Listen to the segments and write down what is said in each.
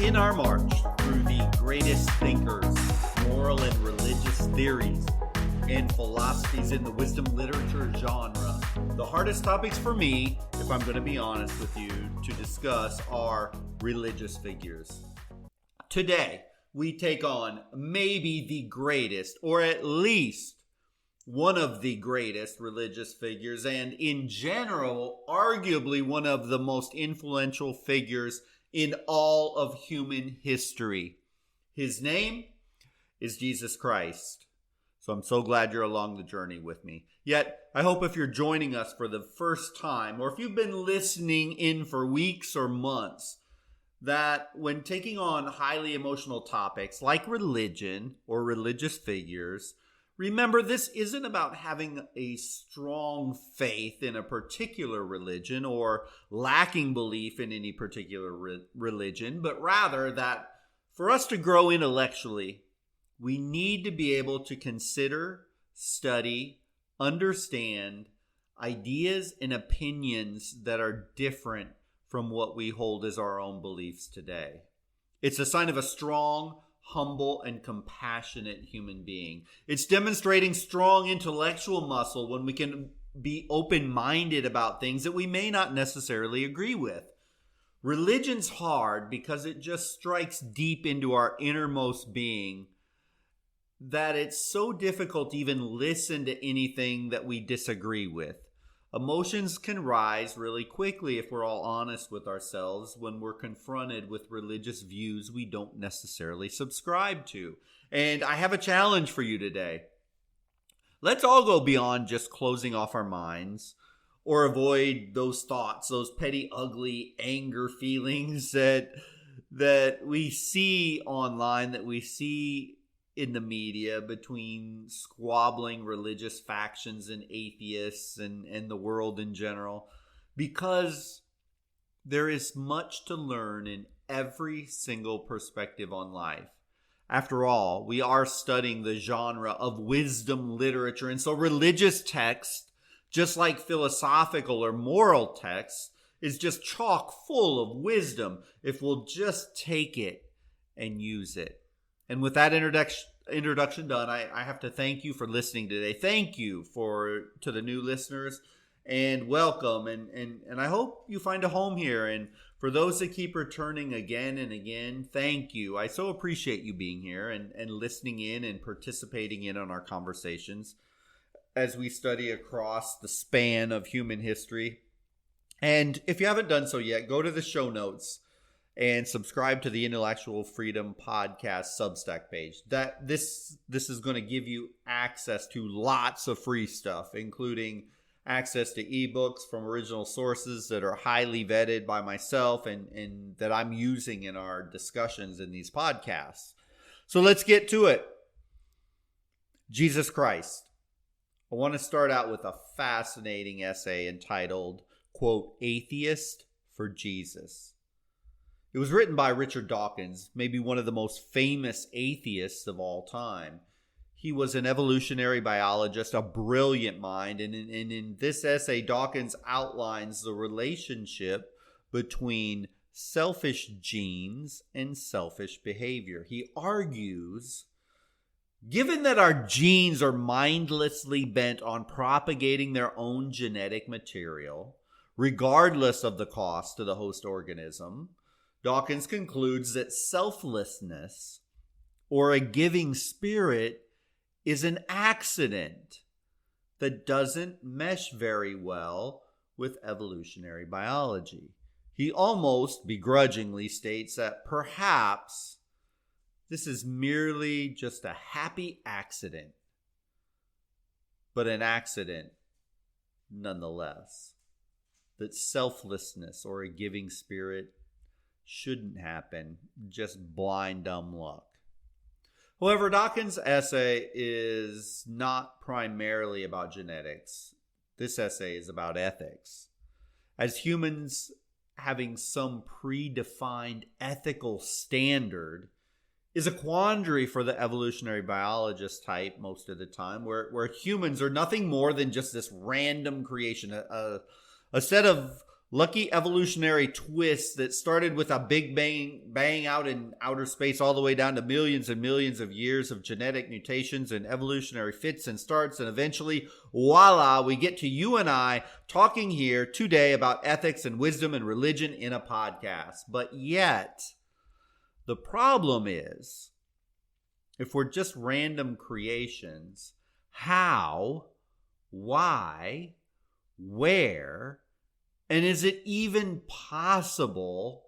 In our march through the greatest thinkers, moral and religious theories, and philosophies in the wisdom literature genre, the hardest topics for me, if I'm going to be honest with you, to discuss are religious figures. Today, we take on maybe the greatest, or at least one of the greatest religious figures, and in general, arguably one of the most influential figures in all of human history. His name is Jesus Christ. So I'm so glad you're along the journey with me. Yet, I hope if you're joining us for the first time, or if you've been listening in for weeks or months, that when taking on highly emotional topics like religion or religious figures, remember this isn't about having a strong faith in a particular religion or lacking belief in any particular religion, but rather that for us to grow intellectually, we need to be able to consider, study, understand ideas and opinions that are different from what we hold as our own beliefs today. It's a sign of a strong, humble, and compassionate human being. It's demonstrating strong intellectual muscle when we can be open-minded about things that we may not necessarily agree with. Religion's hard because it just strikes deep into our innermost being that it's so difficult to even listen to anything that we disagree with. Emotions can rise really quickly if we're all honest with ourselves when we're confronted with religious views we don't necessarily subscribe to. And I have a challenge for you today. Let's all go beyond just closing off our minds or avoid those thoughts, those petty, ugly anger feelings that we see online, that we see in the media between squabbling religious factions and atheists and the world in general, because there is much to learn in every single perspective on life. After all, we are studying the genre of wisdom literature, and so religious text, just like philosophical or moral text, is just chock full of wisdom if we'll just take it and use it. And with that introduction done, I have to thank you for listening today. Thank you to the new listeners, and welcome. And I hope you find a home here. And for those that keep returning again and again, thank you. I so appreciate you being here and listening in and participating in on our conversations as we study across the span of human history. And if you haven't done so yet, go to the show notes and subscribe to the Intellectual Freedom Podcast Substack page. This is going to give you access to lots of free stuff, including access to ebooks from original sources that are highly vetted by myself and that I'm using in our discussions in these podcasts. So let's get to it. Jesus Christ. I want to start out with a fascinating essay entitled, quote, "Atheist for Jesus." It was written by Richard Dawkins, maybe one of the most famous atheists of all time. He was an evolutionary biologist, a brilliant mind, and in this essay, Dawkins outlines the relationship between selfish genes and selfish behavior. He argues, given that our genes are mindlessly bent on propagating their own genetic material, regardless of the cost to the host organism, Dawkins concludes that selflessness, or a giving spirit, is an accident that doesn't mesh very well with evolutionary biology. He almost begrudgingly states that perhaps this is merely just a happy accident, but an accident nonetheless. That selflessness or a giving spirit shouldn't happen, just blind dumb luck. However, Dawkins' essay is not primarily about genetics. This essay is about ethics. As humans having some predefined ethical standard is a quandary for the evolutionary biologist type most of the time, where humans are nothing more than just this random creation, a set of lucky evolutionary twist that started with a big bang out in outer space all the way down to millions and millions of years of genetic mutations and evolutionary fits and starts. And eventually, voila, we get to you and I talking here today about ethics and wisdom and religion in a podcast. But yet, the problem is, if we're just random creations, how, why, where, and is it even possible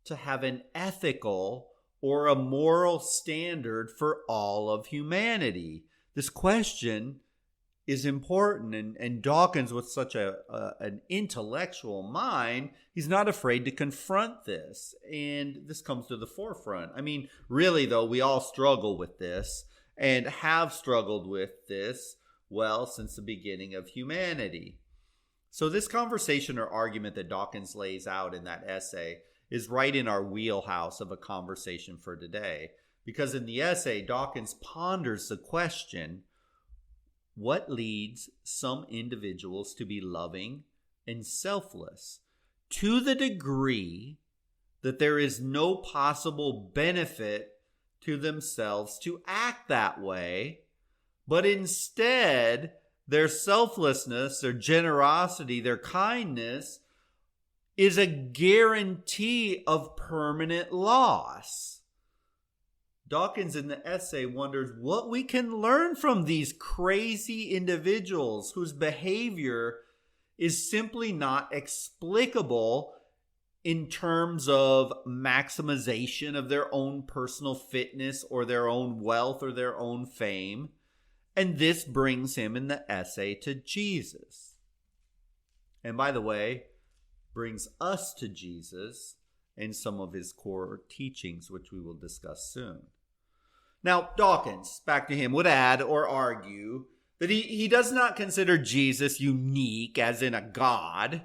to have an ethical or a moral standard for all of humanity? This question is important, and Dawkins, with such an intellectual mind, he's not afraid to confront this, and this comes to the forefront. I mean, really, though, we all struggle with this and have struggled with this, well, since the beginning of humanity. So this conversation or argument that Dawkins lays out in that essay is right in our wheelhouse of a conversation for today. Because in the essay, Dawkins ponders the question, what leads some individuals to be loving and selfless to the degree that there is no possible benefit to themselves to act that way, but instead their selflessness, their generosity, their kindness is a guarantee of permanent loss. Dawkins in the essay wonders what we can learn from these crazy individuals whose behavior is simply not explicable in terms of maximization of their own personal fitness or their own wealth or their own fame. And this brings him in the essay to Jesus. And by the way, brings us to Jesus and some of his core teachings, which we will discuss soon. Now, Dawkins, back to him, would add or argue that he does not consider Jesus unique as in a god,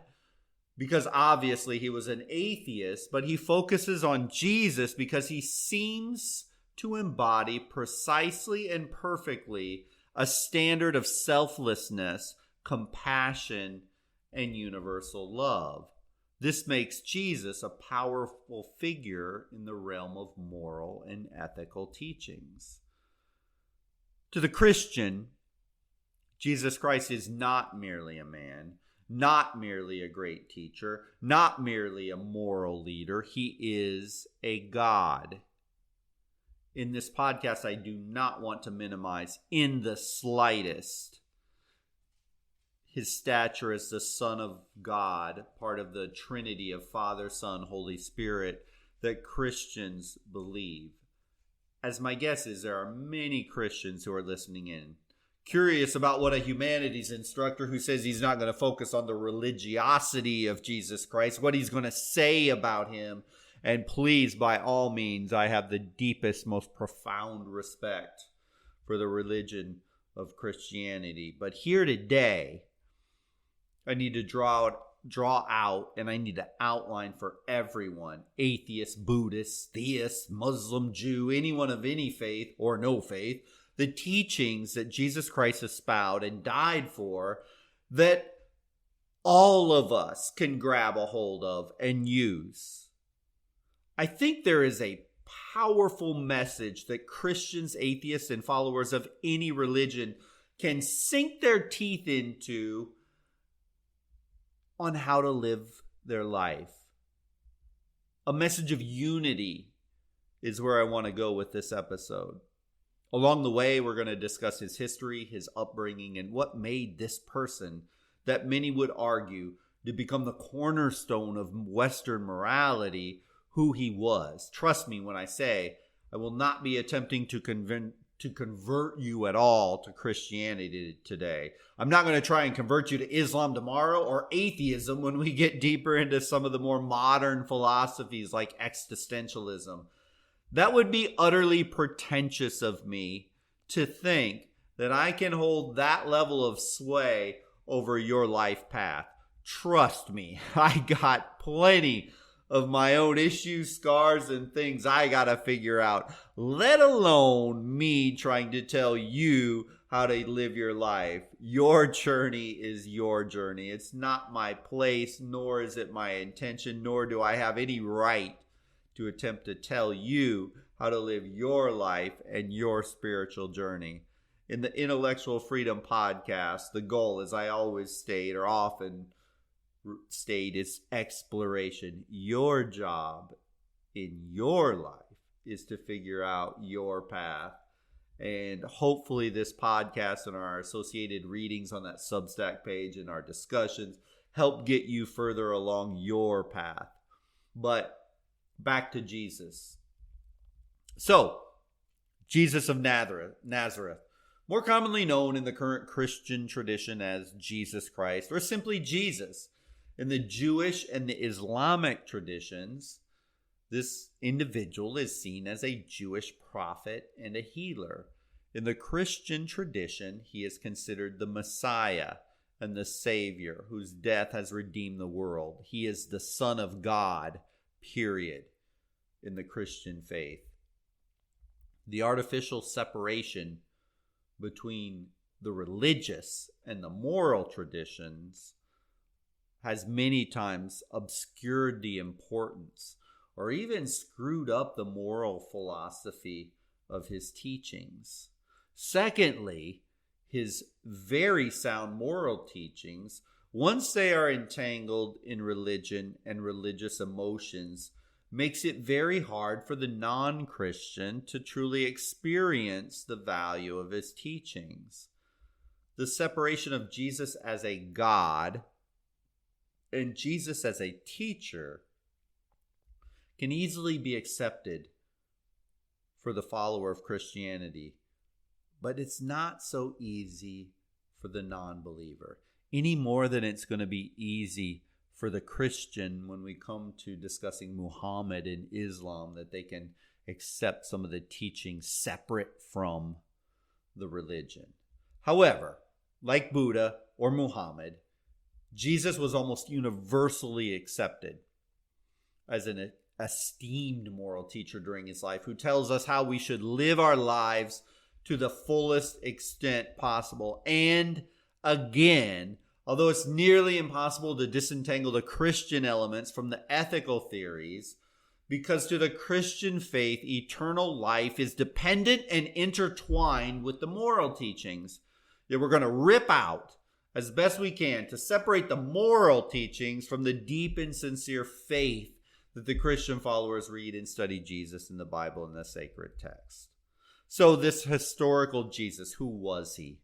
because obviously he was an atheist, but he focuses on Jesus because he seems to embody precisely and perfectly a standard of selflessness, compassion, and universal love. This makes Jesus a powerful figure in the realm of moral and ethical teachings. To the Christian, Jesus Christ is not merely a man, not merely a great teacher, not merely a moral leader. He is a God. In this podcast, I do not want to minimize in the slightest his stature as the Son of God, part of the Trinity of Father, Son, Holy Spirit that Christians believe. As my guess is, there are many Christians who are listening in, curious about what a humanities instructor who says he's not going to focus on the religiosity of Jesus Christ, what he's going to say about him. And please, by all means, I have the deepest, most profound respect for the religion of Christianity. But here today, I need to draw out, and I need to outline for everyone, atheist, Buddhist, theist, Muslim, Jew, anyone of any faith or no faith, the teachings that Jesus Christ espoused and died for, that all of us can grab a hold of and use. I think there is a powerful message that Christians, atheists, and followers of any religion can sink their teeth into on how to live their life. A message of unity is where I want to go with this episode. Along the way, we're going to discuss his history, his upbringing, and what made this person that many would argue to become the cornerstone of Western morality who he was. Trust me when I say I will not be attempting to convert you at all to Christianity today. I'm not going to try and convert you to Islam tomorrow or atheism when we get deeper into some of the more modern philosophies like existentialism. That would be utterly pretentious of me to think that I can hold that level of sway over your life path. Trust me, I got plenty of my own issues, scars, and things I gotta figure out, let alone me trying to tell you how to live your life. Your journey is your journey. It's not my place, nor is it my intention, nor do I have any right to attempt to tell you how to live your life and your spiritual journey. In the Intellectual Freedom Podcast, the goal, as I always state or often state, is exploration. Your job in your life is to figure out your path. And hopefully this podcast and our associated readings on that Substack page and our discussions help get you further along your path. But back to Jesus. So, Jesus of Nazareth, more commonly known in the current Christian tradition as Jesus Christ, or simply Jesus. In the Jewish and the Islamic traditions, this individual is seen as a Jewish prophet and a healer. In the Christian tradition, he is considered the Messiah and the Savior, whose death has redeemed the world. He is the Son of God, period, in the Christian faith. The artificial separation between the religious and the moral traditions has many times obscured the importance or even screwed up the moral philosophy of his teachings. Secondly, his very sound moral teachings, once they are entangled in religion and religious emotions, makes it very hard for the non-Christian to truly experience the value of his teachings. The separation of Jesus as a God and Jesus as a teacher can easily be accepted for the follower of Christianity, but it's not so easy for the non-believer, any more than it's going to be easy for the Christian when we come to discussing Muhammad and Islam, that they can accept some of the teachings separate from the religion. However, like Buddha or Muhammad, Jesus was almost universally accepted as an esteemed moral teacher during his life, who tells us how we should live our lives to the fullest extent possible. And again, although it's nearly impossible to disentangle the Christian elements from the ethical theories, because to the Christian faith, eternal life is dependent and intertwined with the moral teachings. Yet we're going to rip out as best we can to separate the moral teachings from the deep and sincere faith that the Christian followers read and study Jesus in the Bible and the sacred text. So this historical Jesus, who was he?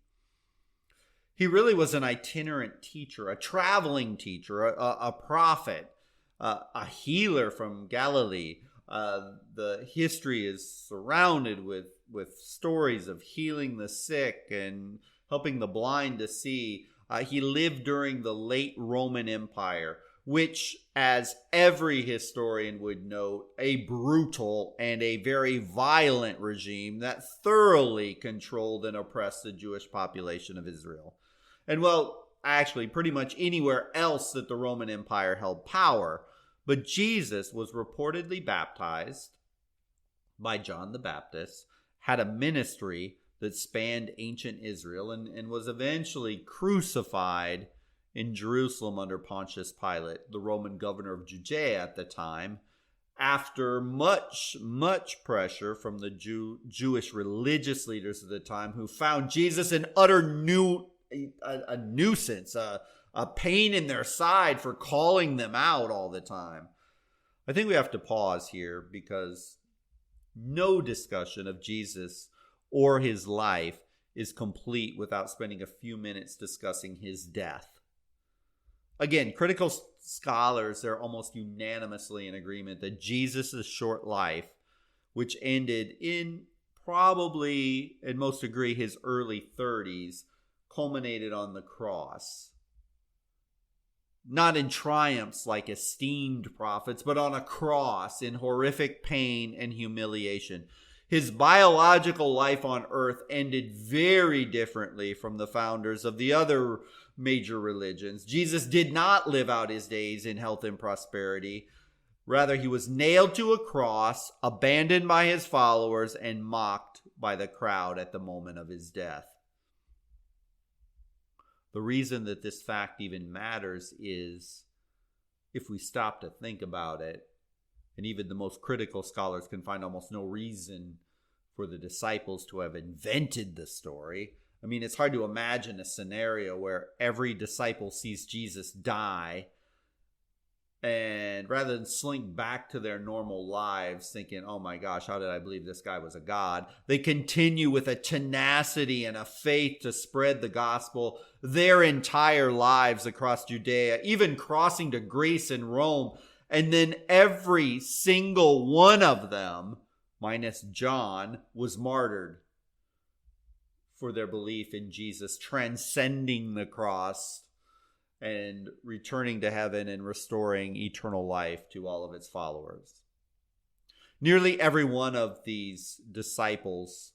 He really was an itinerant teacher, a traveling teacher, a prophet, a healer from Galilee. The history is surrounded with stories of healing the sick and helping the blind to see. He lived during the late Roman Empire, which, as every historian would note, a brutal and a very violent regime that thoroughly controlled and oppressed the Jewish population of Israel. And well, actually, pretty much anywhere else that the Roman Empire held power. But Jesus was reportedly baptized by John the Baptist, had a ministry that spanned ancient Israel, and was eventually crucified in Jerusalem under Pontius Pilate, the Roman governor of Judea at the time, after much pressure from the Jewish religious leaders of the time, who found Jesus an utter nuisance, a pain in their side for calling them out all the time. I think we have to pause here, because no discussion of Jesus or his life is complete without spending a few minutes discussing his death. Again, critical scholars are almost unanimously in agreement that Jesus' short life, which ended in probably, and most agree, his early 30s, culminated on the cross. Not in triumphs like esteemed prophets, but on a cross in horrific pain and humiliation. His biological life on earth ended very differently from the founders of the other major religions. Jesus did not live out his days in health and prosperity. Rather, he was nailed to a cross, abandoned by his followers, and mocked by the crowd at the moment of his death. The reason that this fact even matters is if we stop to think about it, and even the most critical scholars can find almost no reason for the disciples to have invented the story. I mean, it's hard to imagine a scenario where every disciple sees Jesus die, and rather than slink back to their normal lives thinking, oh my gosh, how did I believe this guy was a god? They continue with a tenacity and a faith to spread the gospel their entire lives across Judea, even crossing to Greece and Rome. And then every single one of them, minus John, was martyred for their belief in Jesus transcending the cross and returning to heaven and restoring eternal life to all of its followers. Nearly every one of these disciples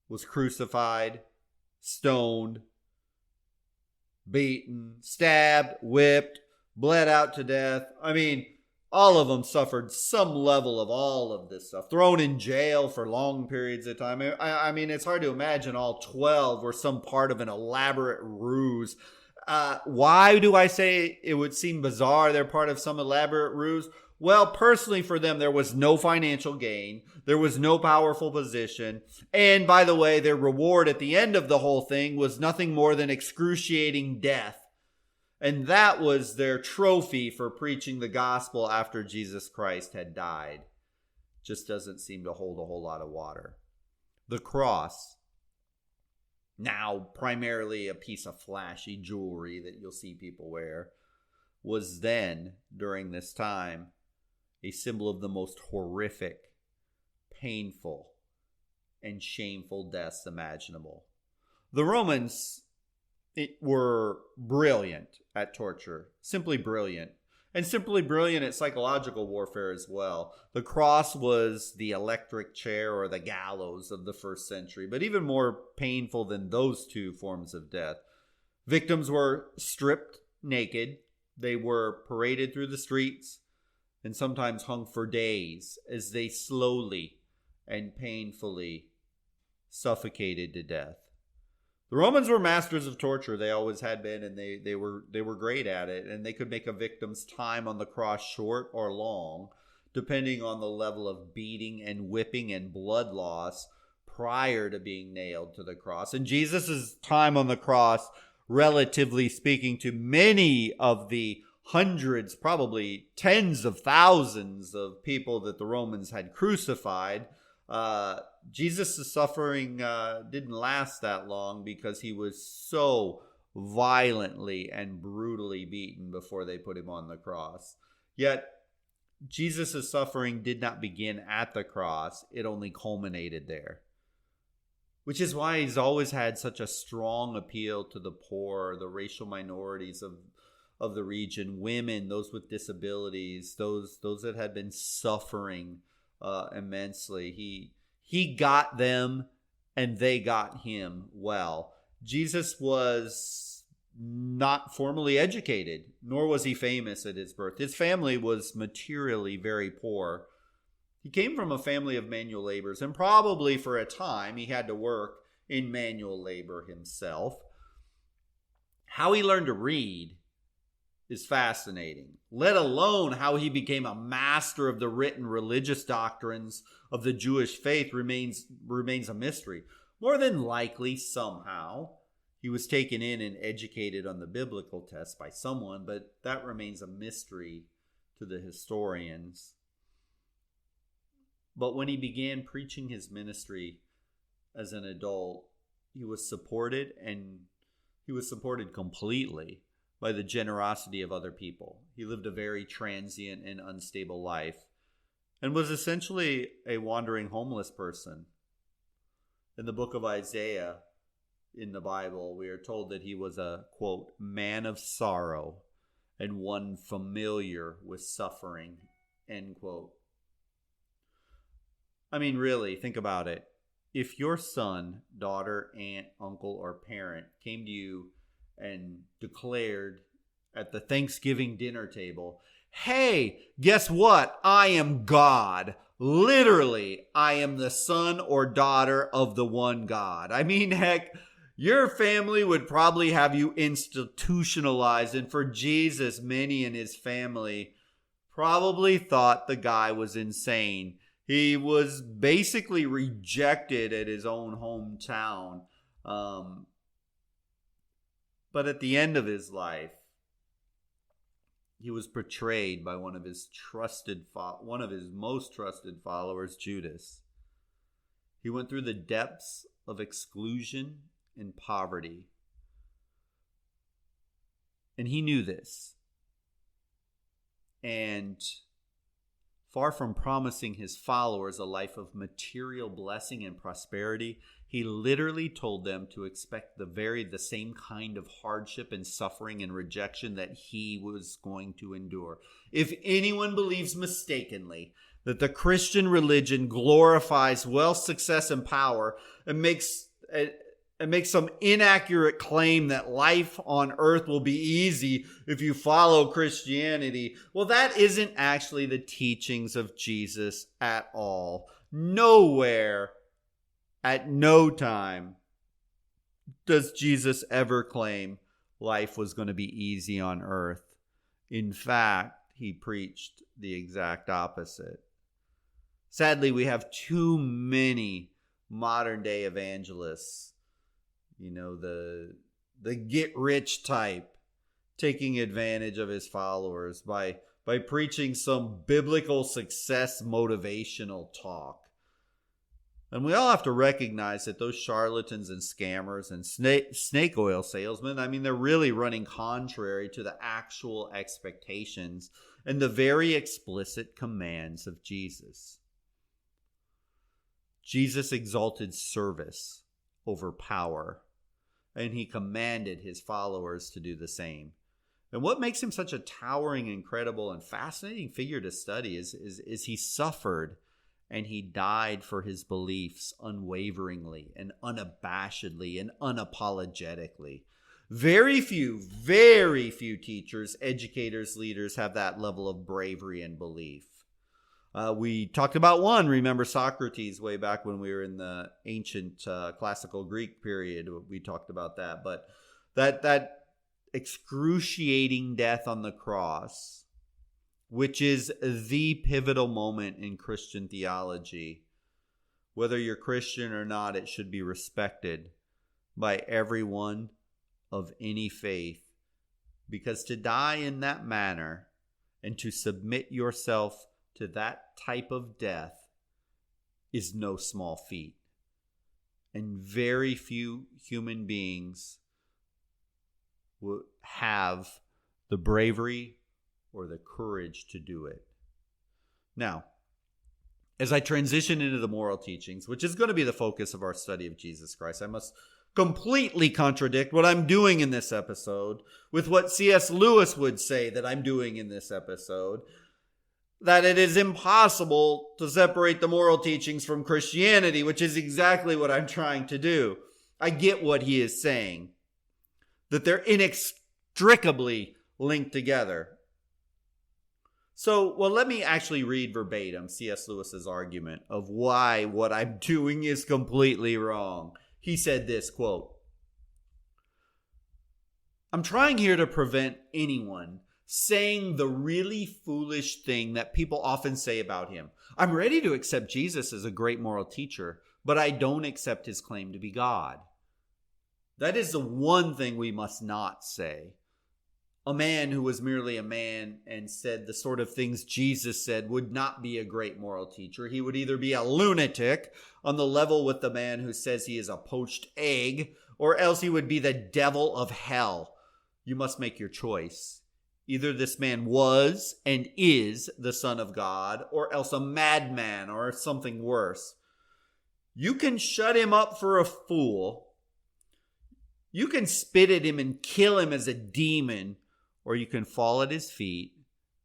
was crucified, stoned, beaten, stabbed, whipped, bled out to death. I mean, all of them suffered some level of all of this stuff. Thrown in jail for long periods of time. I mean, it's hard to imagine all 12 were some part of an elaborate ruse. Why do I say it would seem bizarre they're part of some elaborate ruse? Well, personally for them, there was no financial gain. There was no powerful position. And by the way, their reward at the end of the whole thing was nothing more than excruciating death. And that was their trophy for preaching the gospel after Jesus Christ had died. Just doesn't seem to hold a whole lot of water. The cross, now primarily a piece of flashy jewelry that you'll see people wear, was then, during this time, a symbol of the most horrific, painful, and shameful deaths imaginable. The Romans were brilliant at torture, simply brilliant, and simply brilliant at psychological warfare as well. The cross was the electric chair or the gallows of the first century, but even more painful than those two forms of death. Victims were stripped naked. They were paraded through the streets and sometimes hung for days as they slowly and painfully suffocated to death. The Romans were masters of torture. They always had been, and they were great at it. And they could make a victim's time on the cross short or long, depending on the level of beating and whipping and blood loss prior to being nailed to the cross. And Jesus' time on the cross, relatively speaking to many of the hundreds, probably tens of thousands of people that the Romans had crucified, Jesus' suffering didn't last that long because he was so violently and brutally beaten before they put him on the cross. Yet, Jesus' suffering did not begin at the cross. It only culminated there. Which is why he's always had such a strong appeal to the poor, the racial minorities of the region, women, those with disabilities, those that had been suffering immensely. He got them and they got him well. Jesus was not formally educated, nor was he famous at his birth. His family was materially very poor. He came from a family of manual laborers, and probably for a time he had to work in manual labor himself. How he learned to read is fascinating, let alone how he became a master of the written religious doctrines of the Jewish faith remains a mystery. More than likely, somehow, he was taken in and educated on the biblical test by someone, but that remains a mystery to the historians. But when he began preaching his ministry as an adult, he was supported, and he was supported completely by the generosity of other people. He lived a very transient and unstable life and was essentially a wandering homeless person. In the book of Isaiah in the Bible, we are told that he was a, quote, man of sorrow and one familiar with suffering, end quote. I mean, really, think about it. If your son, daughter, aunt, uncle, or parent came to you and declared at the Thanksgiving dinner table, hey, guess what? I am God. Literally, I am the son or daughter of the one God. I mean, heck, Your family would probably have you institutionalized. And for Jesus, many in his family probably thought the guy was insane. He was basically rejected at his own hometown. But at the end of his life, he was betrayed by one of his most trusted followers, Judas. He went through the depths of exclusion and poverty. And he knew this. And far from promising his followers a life of material blessing and prosperity, he literally told them to expect the same kind of hardship and suffering and rejection that he was going to endure. If anyone believes mistakenly that the Christian religion glorifies wealth, success, and power, and makes some inaccurate claim that life on earth will be easy if you follow Christianity, well, that isn't actually the teachings of Jesus at all. Nowhere, at no time, does Jesus ever claim life was going to be easy on earth. In fact, he preached the exact opposite. Sadly, we have too many modern day evangelists, the get-rich type, taking advantage of his followers by preaching some biblical success motivational talk. And we all have to recognize that those charlatans and scammers and snake oil salesmen, they're really running contrary to the actual expectations and the very explicit commands of Jesus. Jesus exalted service over power, and he commanded his followers to do the same. And what makes him such a towering, incredible, and fascinating figure to study is he suffered and he died for his beliefs unwaveringly and unabashedly and unapologetically. Very few teachers, educators, leaders have that level of bravery and belief. We talked about one. Remember Socrates way back when we were in the ancient classical Greek period. We talked about that. But that excruciating death on the cross, which is the pivotal moment in Christian theology. Whether you're Christian or not, it should be respected by everyone of any faith. Because to die in that manner and to submit yourself to that type of death is no small feat. And very few human beings will have the bravery or the courage to do it. Now, as I transition into the moral teachings, which is going to be the focus of our study of Jesus Christ, I must completely contradict what I'm doing in this episode with what C.S. Lewis would say that I'm doing in this episode, that it is impossible to separate the moral teachings from Christianity, which is exactly what I'm trying to do. I get what he is saying, that they're inextricably linked together. So, let me actually read verbatim C.S. Lewis's argument of why what I'm doing is completely wrong. He said this, quote, "I'm trying here to prevent anyone saying the really foolish thing that people often say about him. I'm ready to accept Jesus as a great moral teacher, but I don't accept his claim to be God. That is the one thing we must not say. A man who was merely a man and said the sort of things Jesus said would not be a great moral teacher. He would either be a lunatic on the level with the man who says he is a poached egg, or else he would be the devil of hell. You must make your choice. Either this man was and is the Son of God, or else a madman or something worse. You can shut him up for a fool. You can spit at him and kill him as a demon, or you can fall at his feet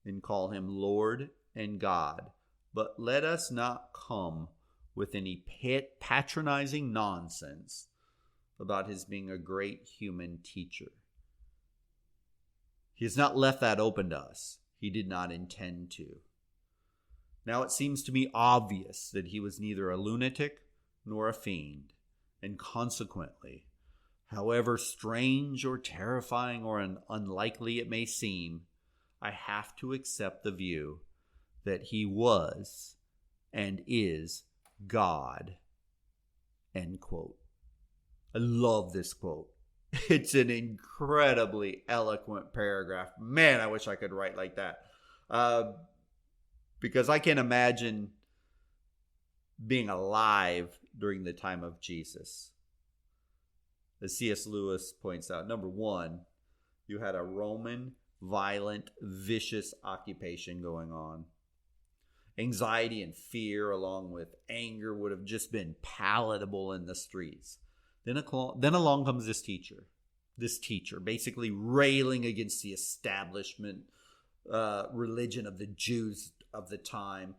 and call him Lord and God. But let us not come with any patronizing nonsense about his being a great human teacher. He has not left that open to us. He did not intend to. Now it seems to me obvious that he was neither a lunatic nor a fiend, and consequently However strange or terrifying or unlikely it may seem, I have to accept the view that he was and is God. End quote. I love this quote. It's an incredibly eloquent paragraph. Man, I wish I could write like that. Because I can imagine being alive during the time of Jesus. As C.S. Lewis points out, number one, you had a Roman, violent, vicious occupation going on. Anxiety and fear, along with anger, would have just been palatable in the streets. Then along comes this teacher, basically railing against the establishment religion of the Jews of the time,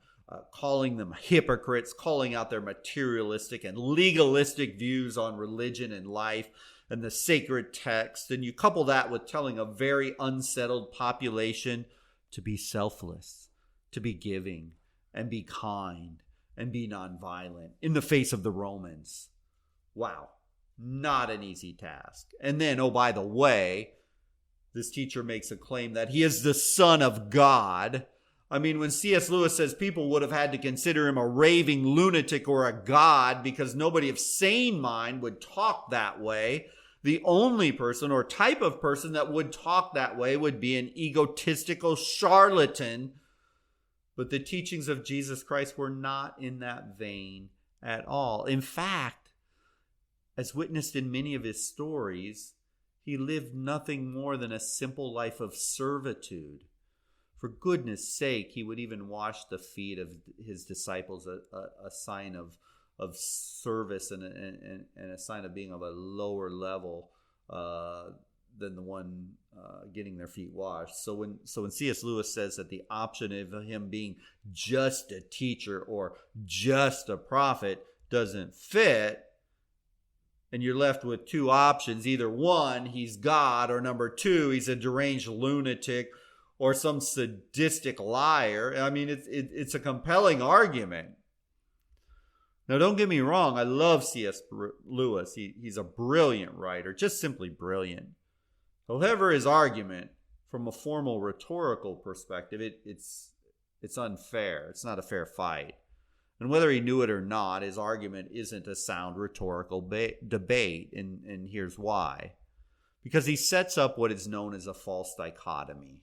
calling them hypocrites, calling out their materialistic and legalistic views on religion and life and the sacred text. And you couple that with telling a very unsettled population to be selfless, to be giving, and be kind, and be nonviolent in the face of the Romans. Wow, not an easy task. And then, oh, by the way, this teacher makes a claim that he is the Son of God. I mean, when C.S. Lewis says people would have had to consider him a raving lunatic or a god because nobody of sane mind would talk that way, the only person or type of person that would talk that way would be an egotistical charlatan. But the teachings of Jesus Christ were not in that vein at all. In fact, as witnessed in many of his stories, he lived nothing more than a simple life of servitude. For goodness sake, he would even wash the feet of his disciples, a sign of service and a sign of being of a lower level than the one getting their feet washed. So when C.S. Lewis says that the option of him being just a teacher or just a prophet doesn't fit, and you're left with two options, either one, he's God, or number two, he's a deranged lunatic or some sadistic liar. I mean, it's a compelling argument. Now, don't get me wrong. I love C.S. Lewis. He's a brilliant writer, just simply brilliant. However, his argument, from a formal rhetorical perspective, it's unfair. It's not a fair fight. And whether he knew it or not, his argument isn't a sound rhetorical debate, and here's why. Because he sets up what is known as a false dichotomy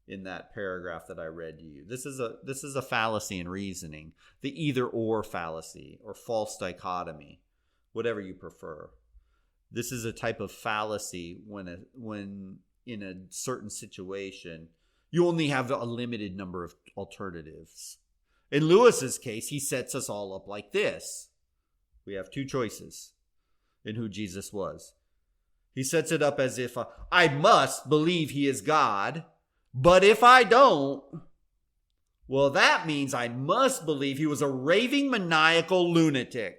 in that paragraph that I read to you. This is a fallacy in reasoning, the either-or fallacy or false dichotomy, whatever you prefer. This is a type of fallacy when in a certain situation, you only have a limited number of alternatives. In Lewis's case, he sets us all up like this. We have two choices in who Jesus was. He sets it up as if I must believe he is God, but if I don't, well, that means I must believe he was a raving maniacal lunatic.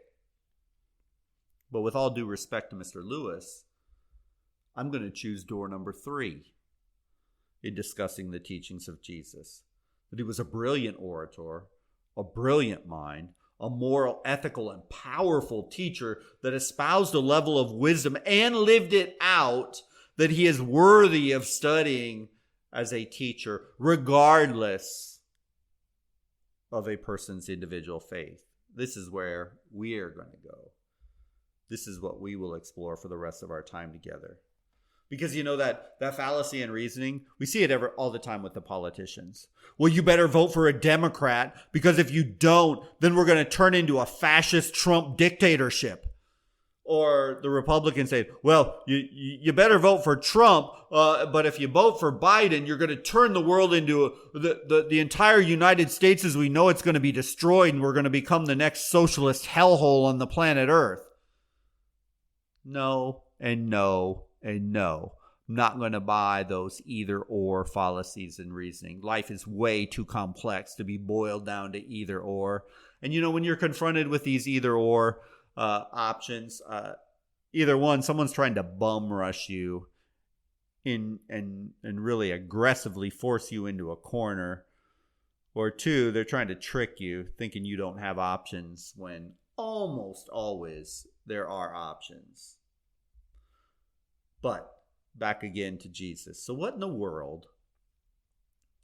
But with all due respect to Mr. Lewis, I'm going to choose door number 3 in discussing the teachings of Jesus. That he was a brilliant orator, a brilliant mind, a moral, ethical, and powerful teacher that espoused a level of wisdom and lived it out, that he is worthy of studying as a teacher, regardless of a person's individual faith. This is where we are going to go. This is what we will explore for the rest of our time together. Because you know that fallacy in reasoning, we see it all the time with the politicians. Well, you better vote for a Democrat because if you don't, then we're going to turn into a fascist Trump dictatorship. Or the Republicans say, well, you better vote for Trump, but if you vote for Biden, you're going to turn the world into the entire United States as we know it's going to be destroyed, and we're going to become the next socialist hellhole on the planet Earth. No, and no, and no. I'm not going to buy those either-or fallacies in reasoning. Life is way too complex to be boiled down to either-or. And you know, when you're confronted with these either-or options, either one, someone's trying to bum rush you and really aggressively force you into a corner, or two, they're trying to trick you thinking you don't have options when almost always there are options. But back again to Jesus. So what in the world,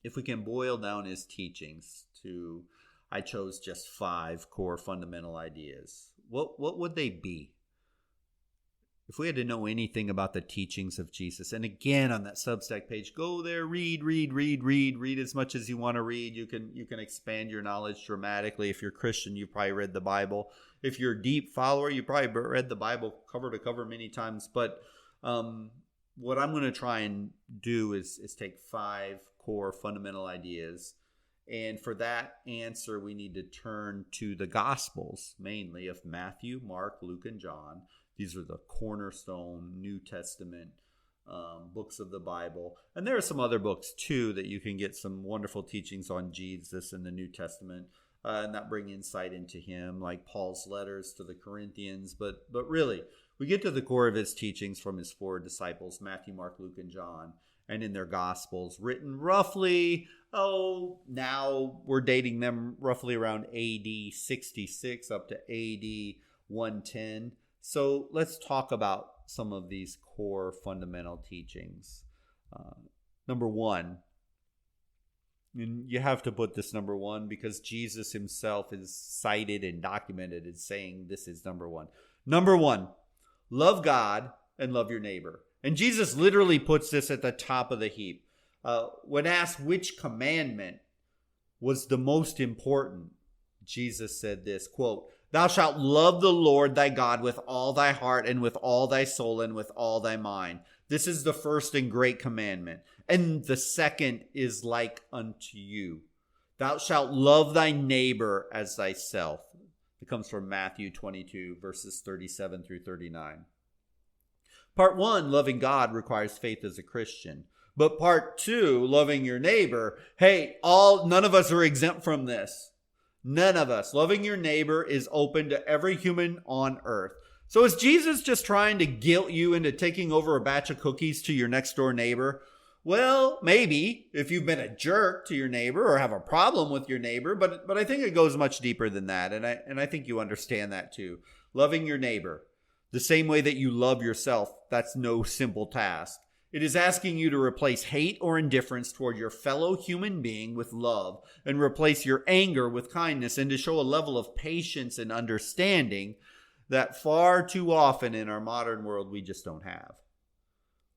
if we can boil down his teachings to, I chose just 5 core fundamental ideas, what would they be? If we had to know anything about the teachings of Jesus, and again on that Substack page, go there, read as much as you want to read. You can expand your knowledge dramatically. If you're Christian, you've probably read the Bible. If you're a deep follower, you probably read the Bible cover to cover many times. But what I'm going to try and do is take 5 core fundamental ideas. And for that answer, we need to turn to the Gospels, mainly of Matthew, Mark, Luke, and John. These are the cornerstone New Testament books of the Bible. And there are some other books, too, that you can get some wonderful teachings on Jesus in the New Testament and that bring insight into him, like Paul's letters to the Corinthians. But really, we get to the core of his teachings from his 4 disciples, Matthew, Mark, Luke, and John, and in their Gospels, written roughly, now we're dating them roughly around AD 66 up to AD 110. So let's talk about some of these core fundamental teachings. Number 1, and you have to put this number 1 because Jesus himself is cited and documented as saying this is number 1. Number 1, love God and love your neighbor. And Jesus literally puts this at the top of the heap. When asked which commandment was the most important, Jesus said this, quote, "Thou shalt love the Lord thy God with all thy heart and with all thy soul and with all thy mind. This is the first and great commandment. And the second is like unto you. Thou shalt love thy neighbor as thyself." It comes from Matthew 22, verses 37 through 39. Part 1, loving God, requires faith as a Christian. But part 2, loving your neighbor, none of us are exempt from this. None of us. Loving your neighbor is open to every human on earth. So is Jesus just trying to guilt you into taking over a batch of cookies to your next door neighbor? Well, maybe if you've been a jerk to your neighbor or have a problem with your neighbor, but I think it goes much deeper than that, and I think you understand that too. Loving your neighbor, the same way that you love yourself, that's no simple task. It is asking you to replace hate or indifference toward your fellow human being with love, and replace your anger with kindness, and to show a level of patience and understanding that far too often in our modern world we just don't have.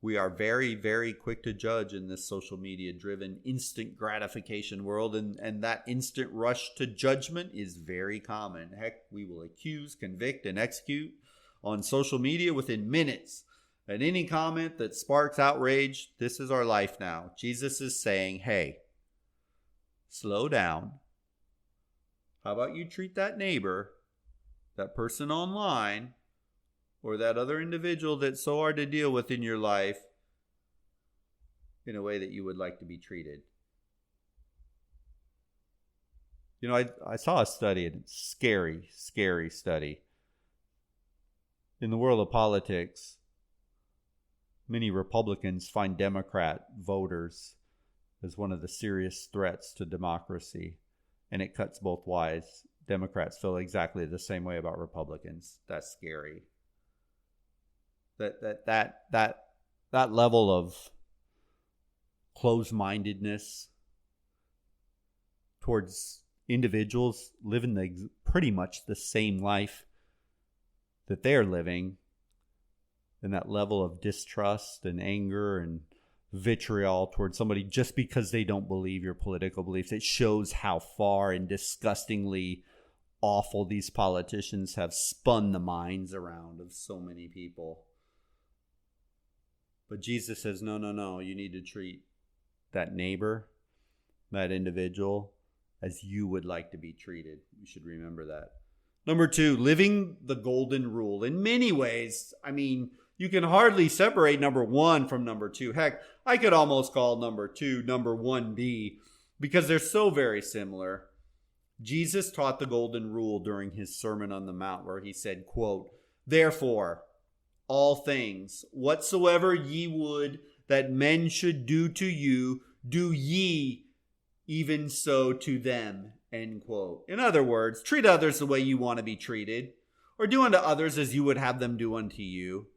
We are very, very quick to judge in this social media driven instant gratification world, and that instant rush to judgment is very common. Heck, we will accuse, convict, and execute on social media within minutes. And any comment that sparks outrage, this is our life now. Jesus is saying, hey, slow down. How about you treat that neighbor, that person online, or that other individual that's so hard to deal with in your life in a way that you would like to be treated? You know, I saw a study, a scary study. In the world of politics, many Republicans find Democrat voters as one of the serious threats to democracy, and it cuts both ways. Democrats feel exactly the same way about Republicans. That's scary. That level of closed-mindedness towards individuals living pretty much the same life that they're living, and that level of distrust and anger and vitriol towards somebody just because they don't believe your political beliefs. It shows how far and disgustingly awful these politicians have spun the minds around of so many people. But Jesus says, no, you need to treat that neighbor, that individual, as you would like to be treated. You should remember that. Number 2, living the golden rule. In many ways, you can hardly separate number 1 from number 2. Heck, I could almost call number 2 number 1B because they're so very similar. Jesus taught the golden rule during his Sermon on the Mount, where he said, quote, "Therefore, all things whatsoever ye would that men should do to you, do ye even so to them." End quote. In other words, treat others the way you want to be treated, or do unto others as you would have them do unto you.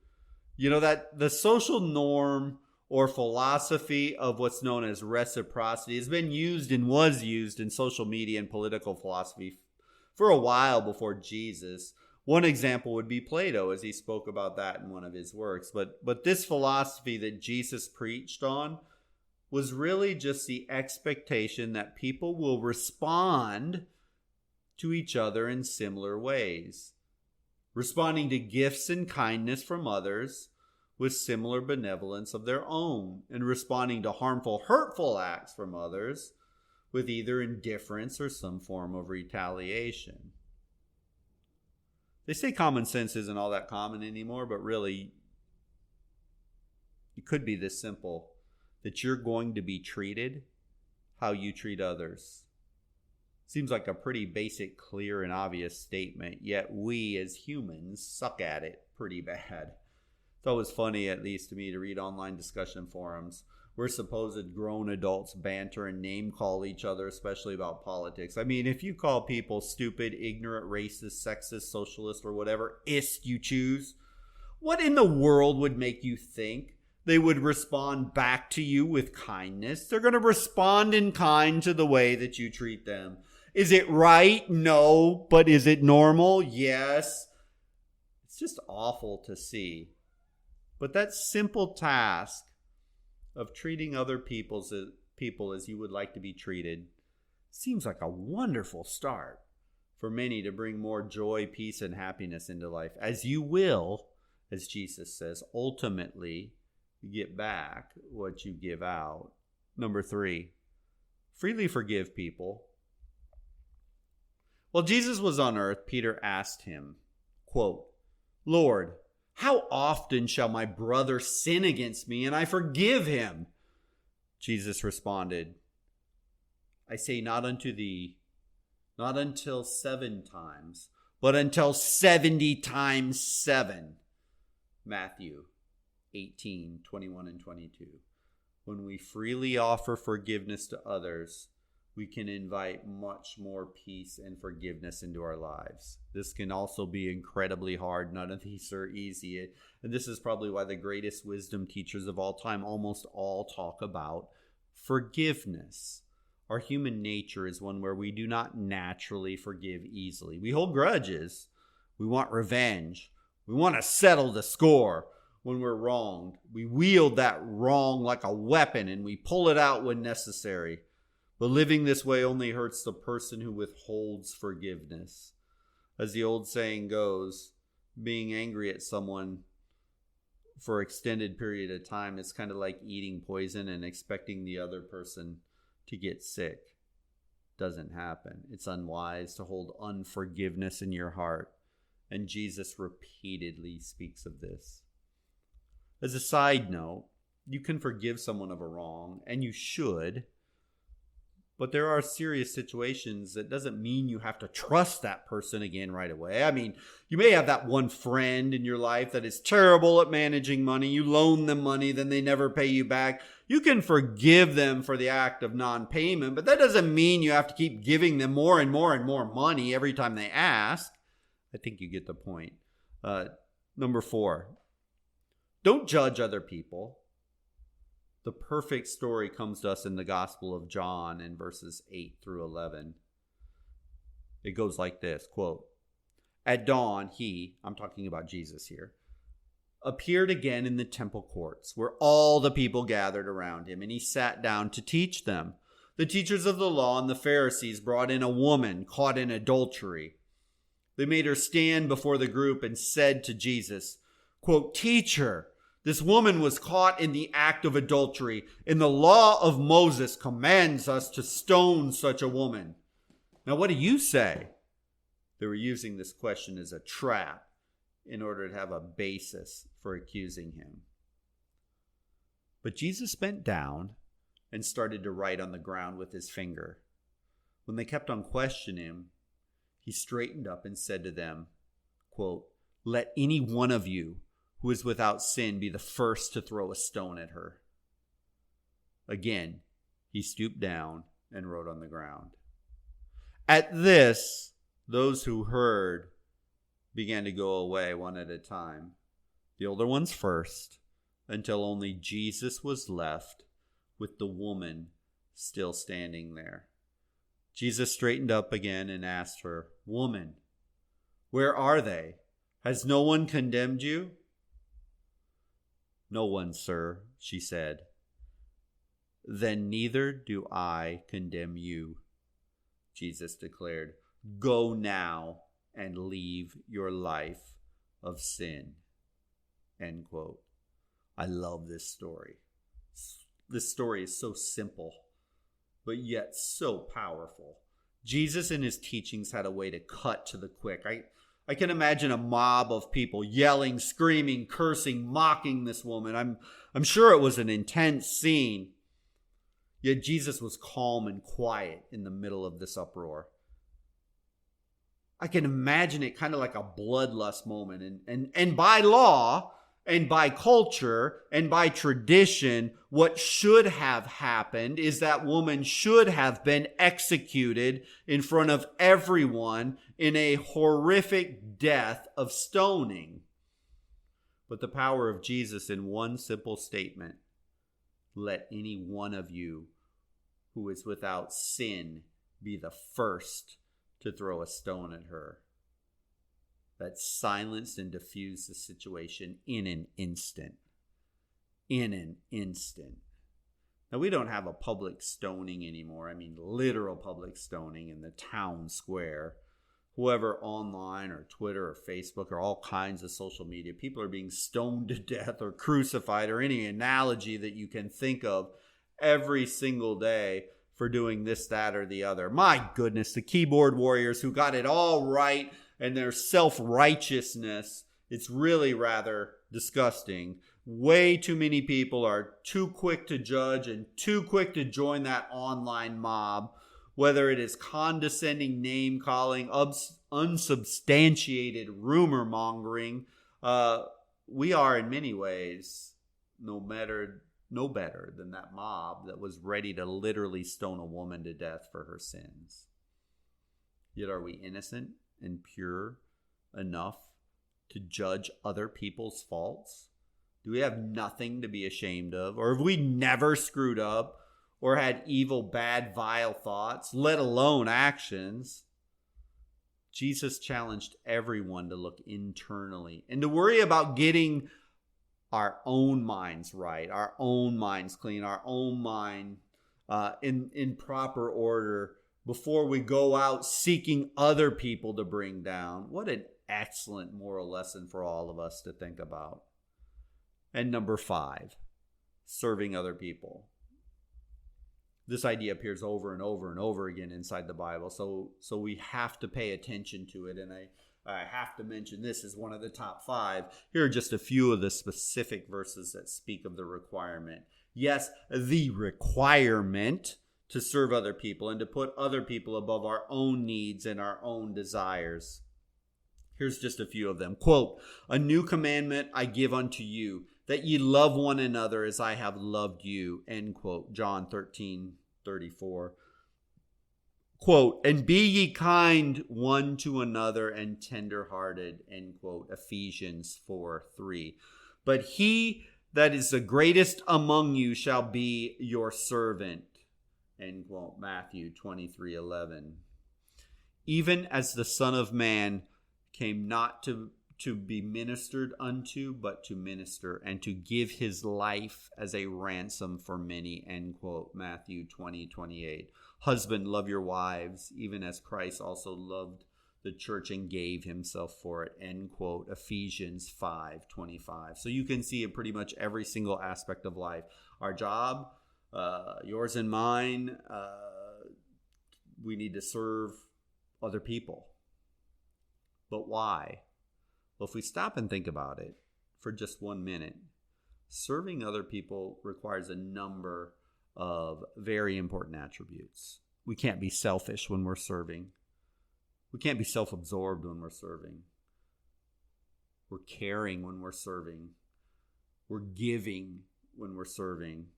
That the social norm or philosophy of what's known as reciprocity has been used and was used in social media and political philosophy for a while before Jesus. One example would be Plato, as he spoke about that in one of his works. But this philosophy that Jesus preached on was really just the expectation that people will respond to each other in similar ways, responding to gifts and kindness from others with similar benevolence of their own, and responding to harmful, hurtful acts from others with either indifference or some form of retaliation. They say common sense isn't all that common anymore, but really, it could be this simple, that you're going to be treated how you treat others. Seems like a pretty basic, clear, and obvious statement, yet we as humans suck at it pretty bad. It's always funny, at least to me, to read online discussion forums where supposed grown adults banter and name call each other, especially about politics. I mean, if you call people stupid, ignorant, racist, sexist, socialist, or whatever ist you choose, what in the world would make you think they would respond back to you with kindness? They're going to respond in kind to the way that you treat them. Is it right? No. But is it normal? Yes. It's just awful to see. But that simple task of treating other people as you would like to be treated seems like a wonderful start for many to bring more joy, peace, and happiness into life, as you will, as Jesus says, ultimately get back what you give out. Number 3, freely forgive people. While Jesus was on earth, Peter asked him, quote, "Lord, how often shall my brother sin against me and I forgive him?" Jesus responded, "I say not unto thee, not until 7 times, but until 70 times 7. Matthew 18:21 and 22. When we freely offer forgiveness to others, we can invite much more peace and forgiveness into our lives. This can also be incredibly hard. None of these are easy. And this is probably why the greatest wisdom teachers of all time almost all talk about forgiveness. Our human nature is one where we do not naturally forgive easily. We hold grudges. We want revenge. We want to settle the score when we're wronged. We wield that wrong like a weapon and we pull it out when necessary. But living this way only hurts the person who withholds forgiveness. As the old saying goes, being angry at someone for an extended period of time is kind of like eating poison and expecting the other person to get sick. Doesn't happen. It's unwise to hold unforgiveness in your heart. And Jesus repeatedly speaks of this. As a side note, you can forgive someone of a wrong, and you should. But there are serious situations that doesn't mean you have to trust that person again right away. I mean, you may have that one friend in your life that is terrible at managing money. You loan them money, then they never pay you back. You can forgive them for the act of non-payment, but that doesn't mean you have to keep giving them more and more and more money every time they ask. I think you get the point. Number 4, don't judge other people. The perfect story comes to us in the Gospel of John in verses 8 through 11. It goes like this, quote, "At dawn, he," I'm talking about Jesus here, "appeared again in the temple courts where all the people gathered around him, and he sat down to teach them. The teachers of the law and the Pharisees brought in a woman caught in adultery. They made her stand before the group and said to Jesus, quote, 'Teacher, this woman was caught in the act of adultery, and the law of Moses commands us to stone such a woman. Now, what do you say?' They were using this question as a trap in order to have a basis for accusing him. But Jesus bent down and started to write on the ground with his finger. When they kept on questioning him, he straightened up and said to them, quote, 'Let any one of you who is without sin be the first to throw a stone at her.' Again, he stooped down and wrote on the ground. At this, those who heard began to go away one at a time, the older ones first, until only Jesus was left with the woman still standing there. Jesus straightened up again and asked her, "Woman, where are they? Has no one condemned you?" "No one, sir," she said. "Then neither do I condemn you," Jesus declared. "Go now and leave your life of sin." End quote. I love this story. This story is so simple, but yet so powerful. Jesus in his teachings had a way to cut to the quick. I can imagine a mob of people yelling, screaming, cursing, mocking this woman. I'm sure it was an intense scene. Yet Jesus was calm and quiet in the middle of this uproar. I can imagine it kind of like a bloodlust moment. And by law, and by culture, and by tradition, what should have happened is that woman should have been executed in front of everyone in a horrific death of stoning. But the power of Jesus in one simple statement: let any one of you who is without sin be the first to throw a stone at her. That silenced and diffused the situation in an instant. In an instant. Now, we don't have a public stoning anymore. I mean, literal public stoning in the town square. Whoever online or Twitter or Facebook or all kinds of social media, people are being stoned to death or crucified or any analogy that you can think of every single day for doing this, that, or the other. My goodness, the keyboard warriors who got it all right and their self-righteousness, it's really rather disgusting. Way too many people are too quick to judge and too quick to join that online mob, whether it is condescending name-calling, unsubstantiated rumor-mongering. We are in many ways no better than that mob that was ready to literally stone a woman to death for her sins. Yet are we innocent and pure enough to judge other people's faults? Do we have nothing to be ashamed of? Or have we never screwed up or had evil, bad, vile thoughts, let alone actions? Jesus challenged everyone to look internally and to worry about getting our own minds right, our own minds clean, our own mind in proper order before we go out seeking other people to bring down. What an excellent moral lesson for all of us to think about. And number 5, serving other people. This idea appears over and over and over again inside the Bible, so we have to pay attention to it. And I have to mention this as one of the top 5. Here are just a few of the specific verses that speak of the requirement. Yes, the requirement to serve other people and to put other people above our own needs and our own desires. Here's just a few of them. Quote, "A new commandment I give unto you, that ye love one another as I have loved you." End quote. John 13:34. Quote, "And be ye kind one to another and tenderhearted." End quote. Ephesians 4:3. "But he that is the greatest among you shall be your servant." End quote. Matthew 23:11. "Even as the Son of Man came not to be ministered unto, but to minister, and to give his life as a ransom for many." End quote. Matthew 20:28. "Husband, love your wives, even as Christ also loved the church and gave himself for it." End quote. Ephesians 5:25. So you can see in pretty much every single aspect of life. Our job, yours and mine, we need to serve other people. But why? Well, if we stop and think about it for just 1 minute, serving other people requires a number of very important attributes. We can't be selfish when we're serving. We can't be self-absorbed when we're serving. We're caring when we're serving. We're giving when we're serving.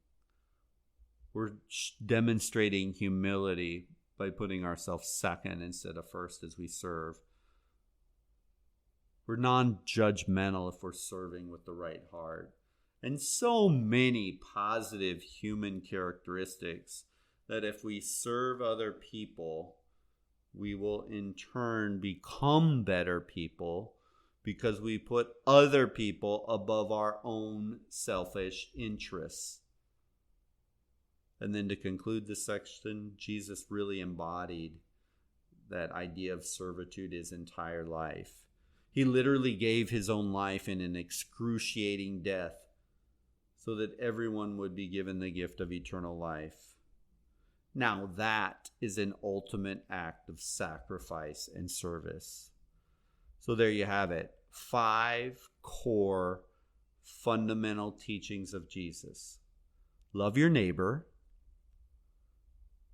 We're demonstrating humility by putting ourselves second instead of first as we serve. We're non-judgmental if we're serving with the right heart. And so many positive human characteristics that if we serve other people, we will in turn become better people because we put other people above our own selfish interests. And then to conclude this section, Jesus really embodied that idea of servitude his entire life. He literally gave his own life in an excruciating death so that everyone would be given the gift of eternal life. Now that is an ultimate act of sacrifice and service. So there you have it. 5 core fundamental teachings of Jesus. Love your neighbor.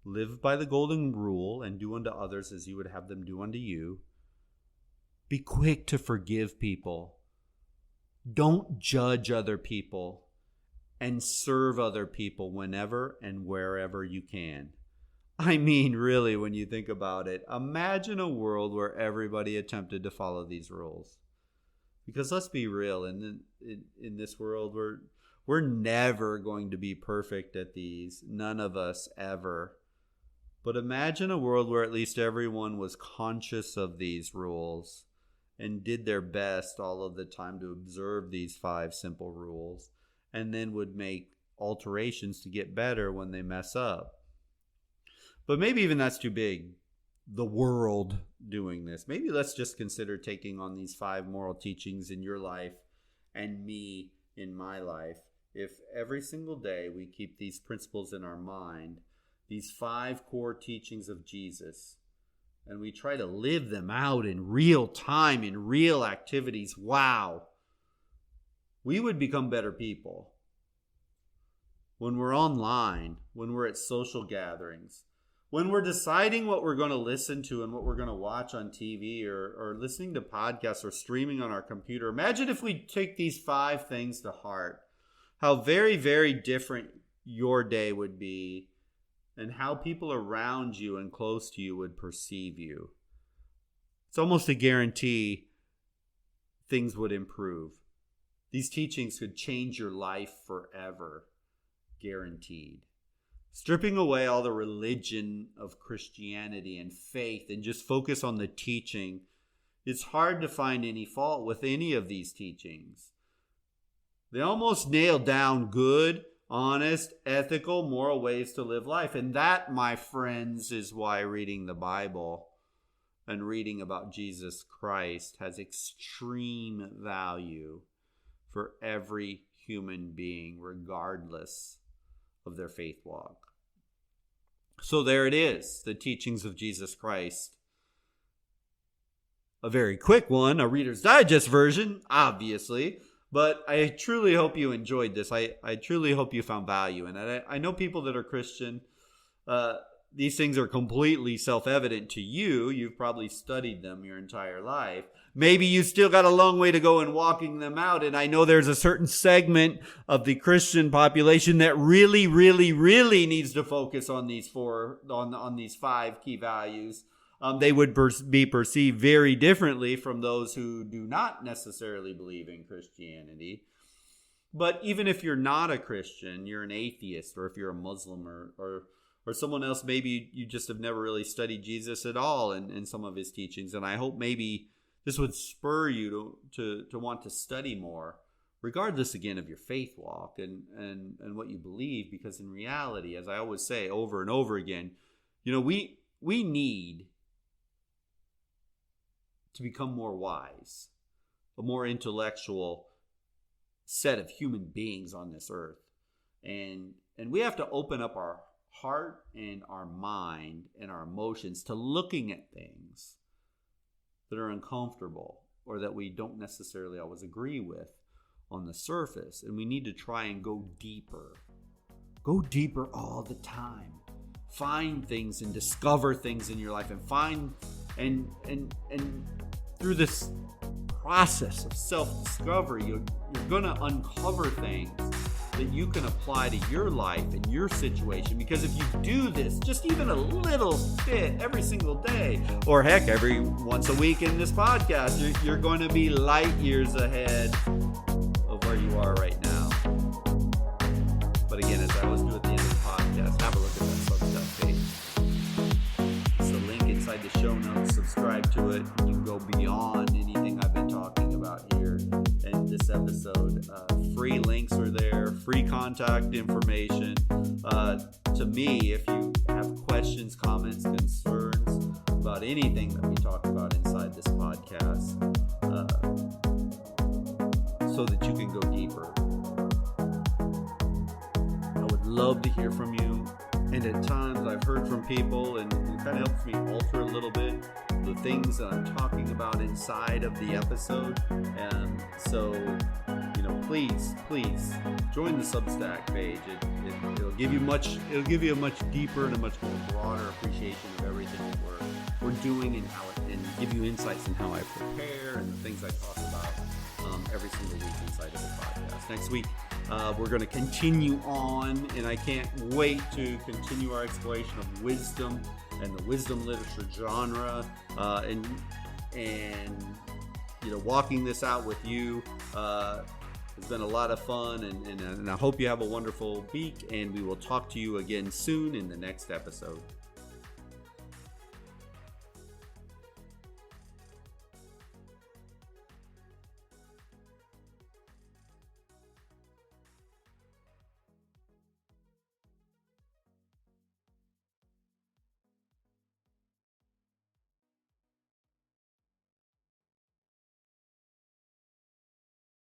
Live by the golden rule and do unto others as you would have them do unto you. Be quick to forgive people. Don't judge other people. And serve other people whenever and wherever you can. I mean, really, when you think about it, imagine a world where everybody attempted to follow these rules. Because let's be real, in this world, we're never going to be perfect at these. None of us ever. But imagine a world where at least everyone was conscious of these rules and did their best all of the time to observe these 5 simple rules, and then would make alterations to get better when they mess up. But maybe even that's too big. The world doing this. Maybe let's just consider taking on these 5 moral teachings in your life and me in my life. If every single day we keep these principles in our mind, these 5 core teachings of Jesus, and we try to live them out in real time, in real activities, wow, we would become better people. When we're online, when we're at social gatherings, when we're deciding what we're going to listen to and what we're going to watch on TV or listening to podcasts or streaming on our computer, imagine if we take these 5 things to heart, how very, very different your day would be and how people around you and close to you would perceive you. It's almost a guarantee things would improve. These teachings could change your life forever, guaranteed. Stripping away all the religion of Christianity and faith and just focus on the teaching, it's hard to find any fault with any of these teachings. They almost nail down good, honest, ethical, moral ways to live life. And that, my friends, is why reading the Bible and reading about Jesus Christ has extreme value for every human being, regardless of their faith walk. So there it is, the teachings of Jesus Christ. A very quick one, a Reader's Digest version, obviously, but I truly hope you enjoyed this. I truly hope you found value in it. I know people that are Christian, these things are completely self-evident to you. You've probably studied them your entire life. Maybe you still got a long way to go in walking them out. And I know there's a certain segment of the Christian population that really, really, really needs to focus on these 5 key values. They would be perceived very differently from those who do not necessarily believe in Christianity. But even if you're not a Christian, you're an atheist, or if you're a Muslim or someone else, maybe you just have never really studied Jesus at all in some of his teachings. And I hope maybe this would spur you to want to study more, regardless, again, of your faith walk and what you believe. Because in reality, as I always say over and over again, we need to become more wise, a more intellectual set of human beings on this earth. And we have to open up our heart and our mind and our emotions to looking at things that are uncomfortable or that we don't necessarily always agree with on the surface. And we need to try and go deeper all the time. Find things and discover things in your life, and find and through this process of self-discovery, you're going to uncover things that you can apply to your life and your situation. Because if you do this just even a little bit every single day, or heck, every once a week in this podcast, you're going to be light years ahead of where you are right now. But again, as I always do at the end of the podcast, have a look at that Substack page. It's the link inside the show notes. Subscribe to it. You can go beyond anything I've been talking about here in this episode. Free links are there, free contact information. To me, if you have questions, comments, concerns about anything that we talk about inside this podcast, so that you can go deeper. I would love to hear from you. And at times I've heard from people, and it kind of helps me alter a little bit the things that I'm talking about inside of the episode. And so, please join the Substack page. It'll give you a much deeper and a much more broader appreciation of everything that we're doing, and give you insights in how I prepare and the things I talk about every single week inside of the podcast. Next week, we're going to continue on, and I can't wait to continue our exploration of wisdom and the wisdom literature genre, and walking this out with you. It's been a lot of fun, and I hope you have a wonderful week, and we will talk to you again soon in the next episode.